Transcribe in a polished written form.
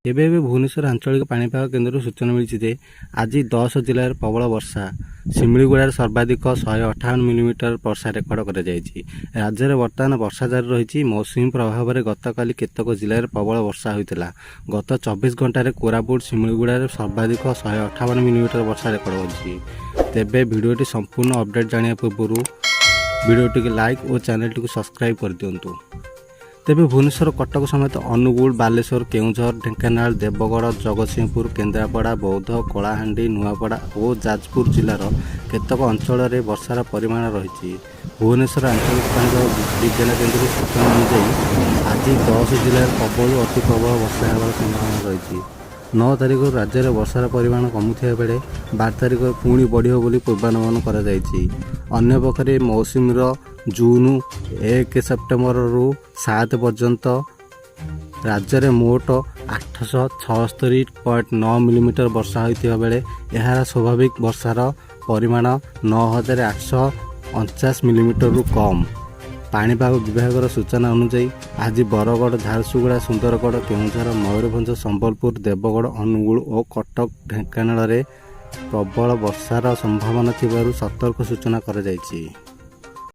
ଏବେ ଭୁବନେଶ୍ୱର ଆଞ୍ଚଳିକ ପାଣିପାଗ କେନ୍ଦ୍ରରୁ ସୂଚନା ମିଳିଛି ଯେ ଆଜି 10 ଜିଲ୍ଲାରେ ପ୍ରବଳ ବର୍ଷା। ଶିମିଳିଗୁଡ଼ାରେ ସର୍ବାଧିକ 158 ମିଲିମିଟର ବର୍ଷା ରେକର୍ଡ କରାଯାଇଛି। ରାଜ୍ୟରେ ବର୍ତ୍ତମାନ ବର୍ଷା ଜାରି ରହିଛି। ମୌସୁମୀ ପ୍ରଭାବରେ ଗତକାଲି କେତେକ ଜିଲ୍ଲାରେ ପ୍ରବଳ ବର୍ଷା ହୋଇଥିଲା। ଗତ 24 ଘଣ୍ଟାରେ କୋରାପୁଟ ଶିମିଳିଗୁଡ଼ାରେ ସର୍ବାଧିକ 158 ମିଲିମିଟର ବର୍ଷା ରେକର୍ଡ ହୋଇଛି। ତେବେ ଭିଡ଼ିଓଟି ସମ୍ପୂର୍ଣ୍ଣ ଅପଡେଟ୍ ଜାଣିବା ପୂର୍ବରୁ ଭିଡ଼ିଓଟିକୁ ଲାଇକ୍ ଓ ଚ୍ୟାନେଲଟିକୁ ସବସ୍କ୍ରାଇବ୍ କରିଦିଅନ୍ତୁ। ତେବେ ଭୁବନେଶ୍ୱର, କଟକ ସମେତ ଅନୁଗୁଳ, ବାଲେଶ୍ୱର, କେଉଁଝର, ଢେଙ୍କାନାଳ, ଦେବଗଡ଼, ଜଗତସିଂହପୁର, କେନ୍ଦ୍ରାପଡ଼ା, ବୌଦ୍ଧ, କଳାହାଣ୍ଡି, ନୂଆପଡ଼ା ଓ ଯାଜପୁର ଜିଲ୍ଲାର କେତେକ ଅଞ୍ଚଳରେ ବର୍ଷାର ପରିମାଣ ରହିଛି। ଭୁବନେଶ୍ୱର ଆଞ୍ଚଳିକ ପାଣିପାଗ ବିଜ୍ଞାନ କେନ୍ଦ୍ରରୁ ସୂଚନା ଅନୁଯାୟୀ ଆଜି 10 ଜିଲ୍ଲାରେ ପ୍ରବଳରୁ ଅତି ପ୍ରବଳ ବର୍ଷା ହେବାର ସମ୍ଭାବନା ରହିଛି। 9 ତାରିଖରୁ ରାଜ୍ୟରେ ବର୍ଷାର ପରିମାଣ କମୁଥିବା ବେଳେ 12 ତାରିଖରେ ପୁଣି ବଢ଼ିବ ବୋଲି ପୂର୍ବାନୁମାନ କରାଯାଇଛି। ଅନ୍ୟପକ୍ଷରେ ମୌସୁମୀର ଜୁନ୍ 1 ସେପ୍ଟେମ୍ବରରୁ 7 ପର୍ଯ୍ୟନ୍ତ ରାଜ୍ୟରେ ମୋଟ 876.9 ମିଲିମିଟର ବର୍ଷା ହୋଇଥିବା ବେଳେ ଏହାର ସ୍ୱାଭାବିକ ବର୍ଷାର ପରିମାଣ 9849 ମିଲିମିଟରରୁ କମ୍। ପାଣିପାଗ ବିଭାଗର ସୂଚନା ଅନୁଯାୟୀ ଆଜି ବରଗଡ଼, ଝାରସୁଗୁଡ଼ା, ସୁନ୍ଦରଗଡ଼, କେଉଁଝର, ମୟୂରଭଞ୍ଜ, ସମ୍ବଲପୁର, ଦେବଗଡ଼, ଅନୁଗୁଳ ଓ କଟକ, ଢେଙ୍କାନାଳରେ ପ୍ରବଳ ବର୍ଷାର ସମ୍ଭାବନା ଥିବାରୁ ସତର୍କ ସୂଚନା କରାଯାଇଛି।